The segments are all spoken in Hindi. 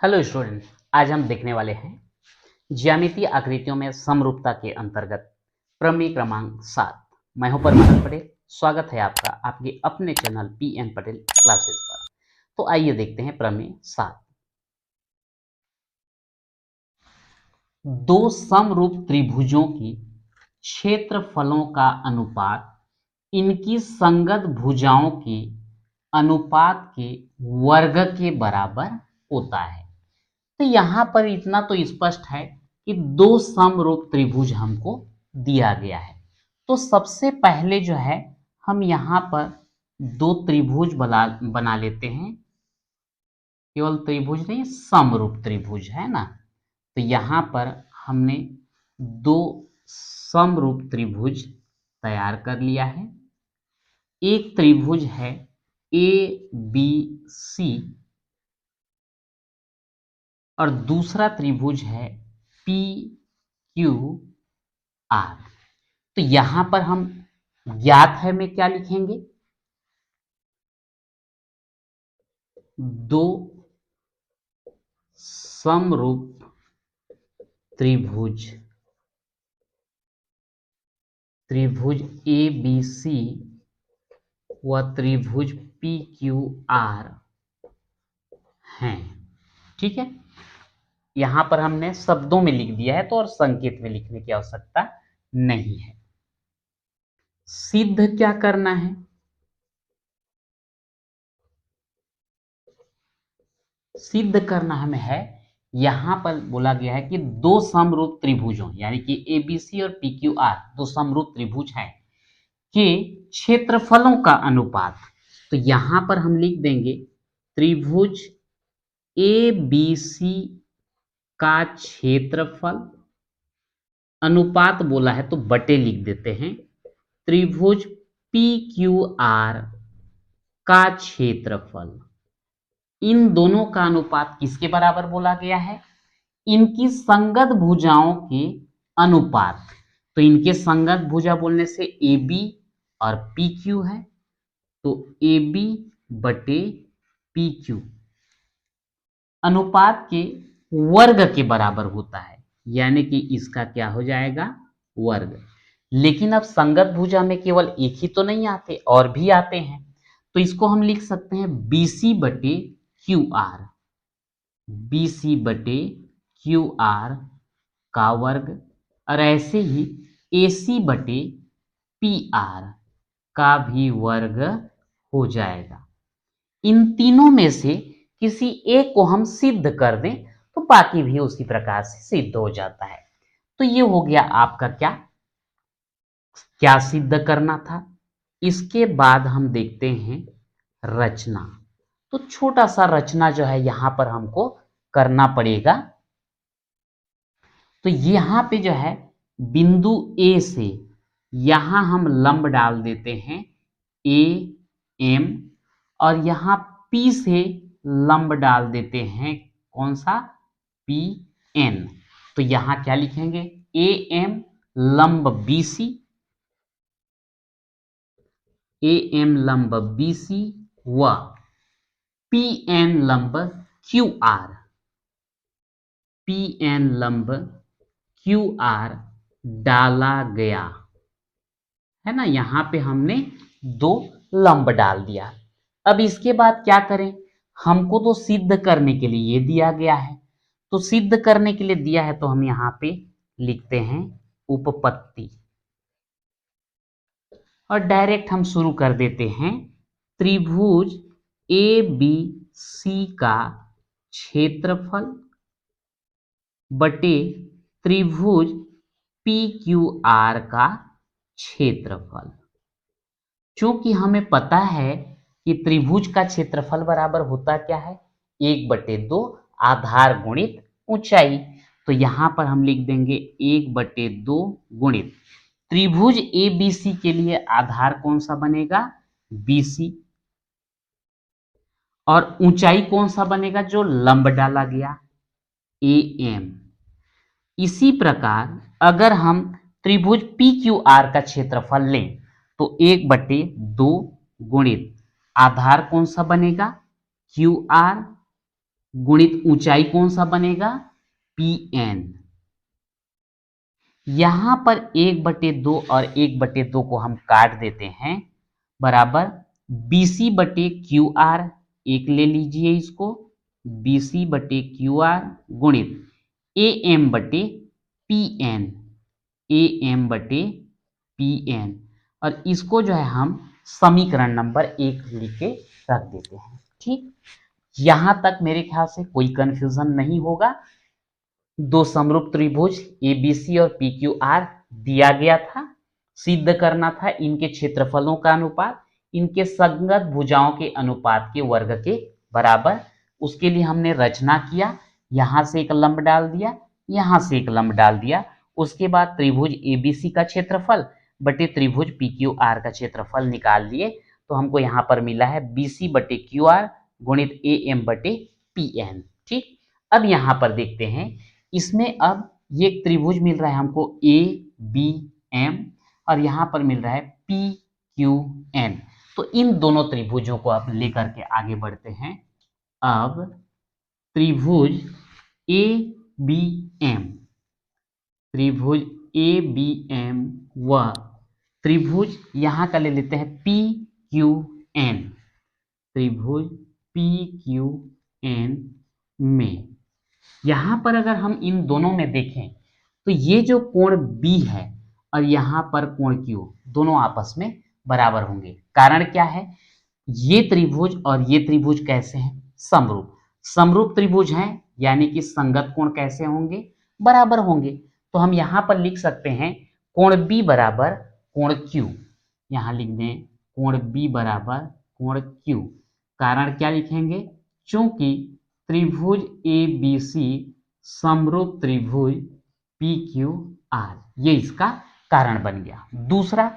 हेलो स्टूडेंट, आज हम देखने वाले हैं ज्यामितीय आकृतियों में समरूपता के अंतर्गत प्रमेय क्रमांक 7। मैं हूं परमानंद पटेल। स्वागत है आपका आपके अपने चैनल पीएन पटेल क्लासेस पर। तो आइए देखते हैं प्रमेय 7। दो समरूप त्रिभुजों की क्षेत्रफलों का अनुपात इनकी संगत भुजाओं के अनुपात के वर्ग के बराबर होता है। तो यहां पर इतना तो स्पष्ट है कि दो समरूप त्रिभुज हमको दिया गया है। तो सबसे पहले जो है हम यहां पर दो त्रिभुज बना लेते हैं। केवल त्रिभुज नहीं, समरूप त्रिभुज है ना। तो यहां पर हमने दो समरूप त्रिभुज तैयार कर लिया है। एक त्रिभुज है ए बी सी और दूसरा त्रिभुज है पी क्यू आर। तो यहां पर हम ज्ञात है में क्या लिखेंगे? दो समरूप त्रिभुज ए बी सी व त्रिभुज पी क्यू आर हैं। ठीक है, यहां पर हमने शब्दों में लिख दिया है तो और संकेत में लिखने की आवश्यकता नहीं है। सिद्ध क्या करना है? सिद्ध करना हमें है, यहां पर बोला गया है कि दो समरूप त्रिभुजों यानी कि एबीसी और पीक्यूआर दो समरूप त्रिभुज हैं के क्षेत्रफलों का अनुपात। तो यहां पर हम लिख देंगे त्रिभुज एबीसी का क्षेत्रफल, अनुपात बोला है तो बटे लिख देते हैं, त्रिभुज पीक्यूआर का क्षेत्रफल। इन दोनों का अनुपात किसके बराबर बोला गया है? इनकी संगत भुजाओं के अनुपात। तो इनके संगत भुजा बोलने से ए बी और पी क्यू है, तो ए बी बटे पी क्यू अनुपात के वर्ग के बराबर होता है, यानी कि इसका क्या हो जाएगा? वर्ग। लेकिन अब संगत भुजा में केवल एक ही तो नहीं आते, और भी आते हैं। तो इसको हम लिख सकते हैं बीसी बटे क्यू आर, बीसी बटे क्यू आर का वर्ग, और ऐसे ही एसी बटे पी आर का भी वर्ग हो जाएगा। इन तीनों में से किसी एक को हम सिद्ध कर दें तो बाकी भी उसी प्रकार से सिद्ध हो जाता है। तो ये हो गया आपका क्या क्या सिद्ध करना था। इसके बाद हम देखते हैं रचना। तो छोटा सा रचना जो है यहां पर हमको करना पड़ेगा। तो यहां पे जो है बिंदु ए से यहां हम लंब डाल देते हैं ए एम, और यहां पी से लंब डाल देते हैं कौन सा? P N. तो यहां क्या लिखेंगे? ए एम लंब बी सी, ए एम लंब बी सी व पी एन लंब क्यू आर, पी एन लंब क्यू आर डाला गया है ना। यहां पे हमने दो लंब डाल दिया। अब इसके बाद क्या करें? हमको तो सिद्ध करने के लिए ये दिया गया है, तो सिद्ध करने के लिए दिया है तो हम यहां पे लिखते हैं उपपत्ति, और डायरेक्ट हम शुरू कर देते हैं। त्रिभुज ए बी सी का क्षेत्रफल बटे त्रिभुज पी क्यू आर का क्षेत्रफल। चूंकि हमें पता है कि त्रिभुज का क्षेत्रफल बराबर होता क्या है? 1/2 आधार गुणित ऊंचाई। तो यहां पर हम लिख देंगे 1/2 गुणित त्रिभुज ए बी सी के लिए आधार कौन सा बनेगा? BC, और ऊंचाई कौन सा बनेगा? जो लंब डाला गया, AM। इसी प्रकार अगर हम त्रिभुज PQR का क्षेत्रफल लें तो 1/2 गुणित आधार कौन सा बनेगा? QR, गुणित ऊंचाई कौन सा बनेगा, पी एन। यहां पर 1/2 और 1/2 को हम काट देते हैं, बराबर BC/QR, एक ले लीजिए इसको, BC/QR गुणित AM/PN, AM/PN, और इसको जो है हम समीकरण नंबर 1 लिख के रख देते हैं। ठीक, यहां तक मेरे ख्याल से कोई कंफ्यूजन नहीं होगा। दो समरूप त्रिभुज ABC और PQR दिया गया था, सिद्ध करना था इनके क्षेत्रफलों का अनुपात इनके संगत भुजाओं के अनुपात के वर्ग के बराबर। उसके लिए हमने रचना किया, यहां से एक लंब डाल दिया, यहां से एक लंब डाल दिया। उसके बाद त्रिभुज ABC का क्षेत्रफल बटे त्रिभुज PQR का क्षेत्रफल निकाल लिए, तो हमको यहाँ पर मिला है BC/QR गुणित AM/PN। ठीक, अब यहाँ पर देखते हैं, इसमें अब ये एक त्रिभुज मिल रहा है हमको ABM, और यहाँ पर मिल रहा है PQN। तो इन दोनों त्रिभुजों को आप लेकर के आगे बढ़ते हैं। अब त्रिभुज ABM, त्रिभुज ABM व त्रिभुज यहाँ का ले लेते हैं PQN, त्रिभुज PQN में यहां पर अगर हम इन दोनों में देखें तो ये जो कोण B है और यहां पर कोण Q दोनों आपस में बराबर होंगे। कारण क्या है, ये त्रिभुज और ये त्रिभुज कैसे हैं, समरूप। समरूप त्रिभुज हैं, यानी कि संगत कोण कैसे होंगे, बराबर होंगे। तो हम यहां पर लिख सकते हैं कोण B बराबर कोण Q, यहां लिख दें कोण B बराबर कोण Q। कारण क्या लिखेंगे, चूंकि त्रिभुज ABC समरूप त्रिभुज PQR, ये इसका कारण बन गया। दूसरा,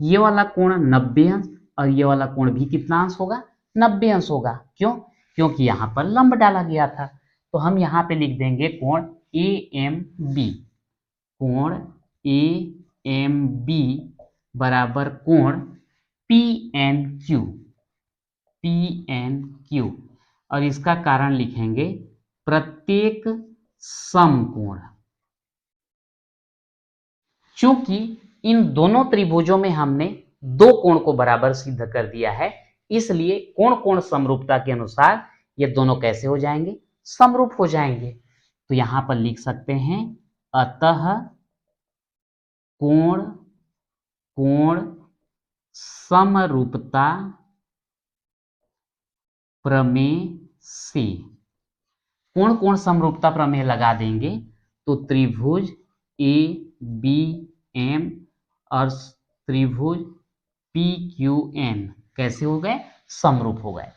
ये वाला कोण 90 अंश और ये वाला कोण भी कितना अंश होगा, 90 अंश होगा। क्यों, क्योंकि यहां पर लंब डाला गया था। तो हम यहां पे लिख देंगे कोण AMB, कोण AMB बराबर कोण PNQ, PNQ, और इसका कारण लिखेंगे प्रत्येक समकोण। चूंकि इन दोनों त्रिभुजों में हमने दो कोण को बराबर सिद्ध कर दिया है, इसलिए कोण कोण समरूपता के अनुसार ये दोनों कैसे हो जाएंगे, समरूप हो जाएंगे। तो यहां पर लिख सकते हैं अतः कोण कोण समरूपता प्रमेय से, कोण कोण समरूपता प्रमेय लगा देंगे तो त्रिभुज ABM और त्रिभुज PQN कैसे हो गए, समरूप हो गए।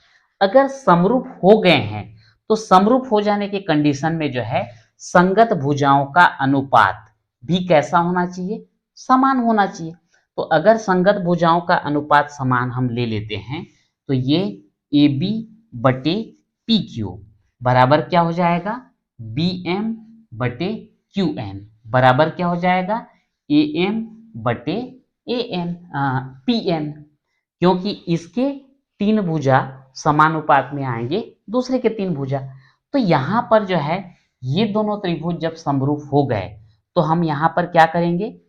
अगर समरूप हो गए हैं तो समरूप हो जाने के कंडीशन में जो है संगत भुजाओं का अनुपात भी कैसा होना चाहिए, समान होना चाहिए। तो अगर संगत भुजाओं का अनुपात समान हम ले लेते हैं तो ये AB/PQ बराबर क्या हो जाएगा, BM/QN बराबर क्या हो जाएगा, PN, क्योंकि इसके 3 भुजा समानुपात में आएंगे दूसरे के 3 भुजा। तो यहां पर जो है ये दोनों त्रिभुज जब समरूप हो गए तो हम यहां पर क्या करेंगे,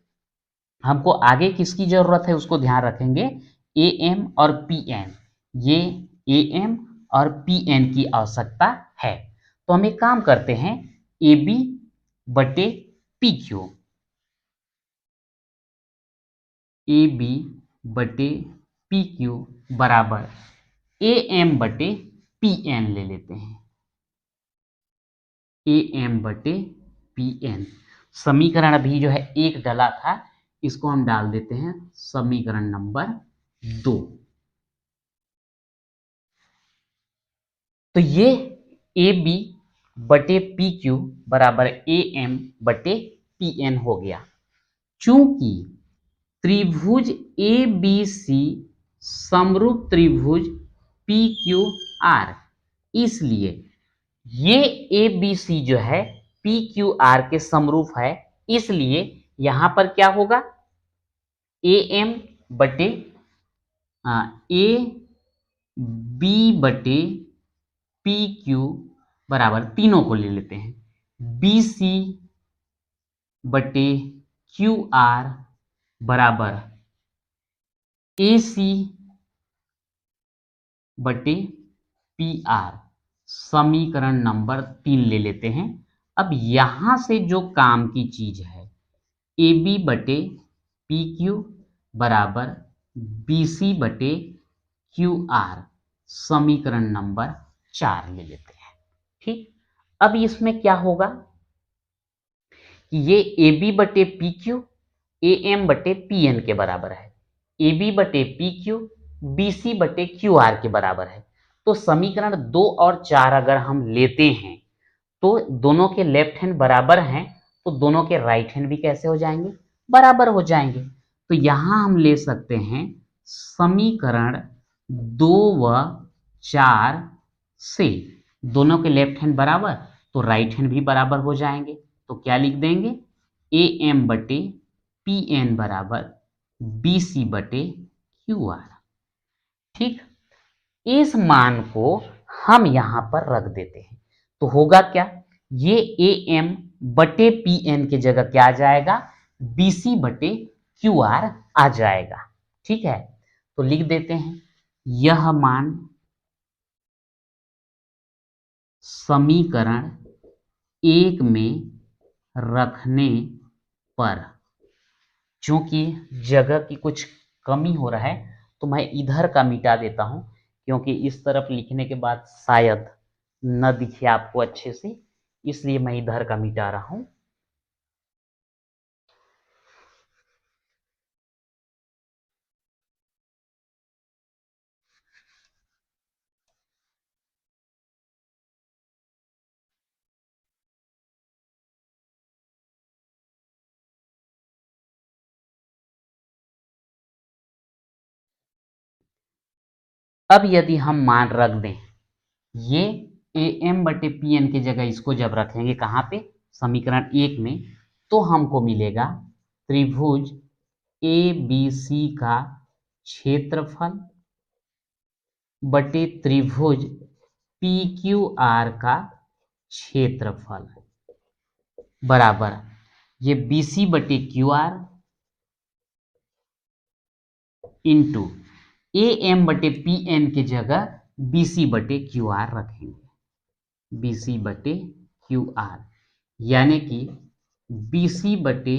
हमको आगे किसकी जरूरत है उसको ध्यान रखेंगे, AM और PN, ये AM और PN की आवश्यकता है। तो हम एक काम करते हैं, AB/PQ, AB/PQ बराबर AM/PN ले लेते हैं, AM/PN। समीकरण अभी जो है 1 डला था, इसको हम डाल देते हैं समीकरण नंबर 2। तो ये AB/PQ बराबर AM/PN हो गया। चूंकि त्रिभुज ABC समरूप त्रिभुज PQR, इसलिए ये ABC जो है PQR के समरूप है, इसलिए यहां पर क्या होगा, AB/PQ बराबर, तीनों को ले लेते हैं, BC बटे QR बराबर AC बटे PR। समीकरण नंबर 3 ले लेते हैं। अब यहां से जो काम की चीज है, AB बटे PQ बराबर BC बटे QR, समीकरण नंबर 4 ले लेते हैं। ठीक, अब इसमें क्या होगा कि ये AB बटे PQ AM बटे PN के बराबर है, AB बटे PQ BC बटे QR के बराबर है। तो समीकरण 2 और 4 अगर हम लेते हैं तो दोनों के लेफ्ट हैंड बराबर हैं, तो दोनों के राइट हैंड भी कैसे हो जाएंगे, बराबर हो जाएंगे। तो यहां हम ले सकते हैं समीकरण 2 व 4 से दोनों के लेफ्ट हैंड बराबर, तो राइट हैंड भी बराबर हो जाएंगे। तो क्या लिख देंगे, AM बटे PN बराबर BC बटे QR। ठीक, इस मान को हम यहां पर रख देते हैं, तो होगा क्या, ये AM बटे PN की जगह क्या आ जाएगा, BC बटे QR आ जाएगा। ठीक है, तो लिख देते हैं, यह मान समीकरण 1 में रखने पर, चूंकि जगह की कुछ कमी हो रहा है तो मैं इधर का मिटा देता हूं, क्योंकि इस तरफ लिखने के बाद शायद न दिखे आपको अच्छे से, इसलिए मैं इधर का मिटा रहा हूं। अब यदि हम मान रख दें, ये AM बटे PN की जगह इसको जब रखेंगे कहां पे, समीकरण 1 में, तो हमको मिलेगा त्रिभुज ABC का क्षेत्रफल बटे त्रिभुज PQR का क्षेत्रफल बराबर, ये BC बटे QR इंटू AM बटे PN की जगह BC बटे QR रखेंगे, BC बटे QR, यानी कि BC बटे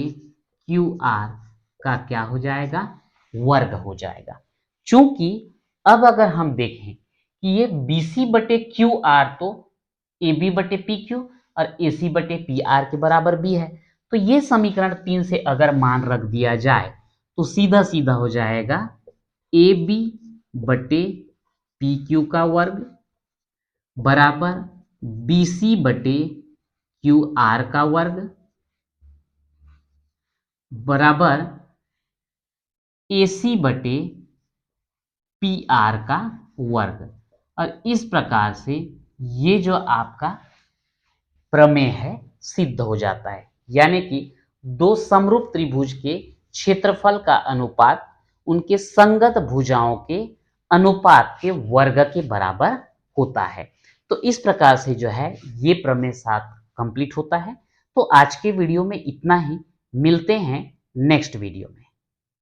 QR का क्या हो जाएगा, वर्ग हो जाएगा। चूंकि अब अगर हम देखें कि ये BC बटे QR तो AB बटे PQ और AC बटे PR के बराबर भी है, तो ये समीकरण 3 से अगर मान रख दिया जाए तो सीधा सीधा हो जाएगा AB बटे PQ का वर्ग बराबर BC बटे QR का वर्ग बराबर AC बटे PR का वर्ग। और इस प्रकार से ये जो आपका प्रमेय है सिद्ध हो जाता है, यानी कि दो समरूप त्रिभुज के क्षेत्रफल का अनुपात उनके संगत भुजाओं के अनुपात के वर्ग के बराबर होता है। तो इस प्रकार से जो है ये प्रमेय 7 कंप्लीट होता है। तो आज के वीडियो में इतना ही, मिलते हैं नेक्स्ट वीडियो में।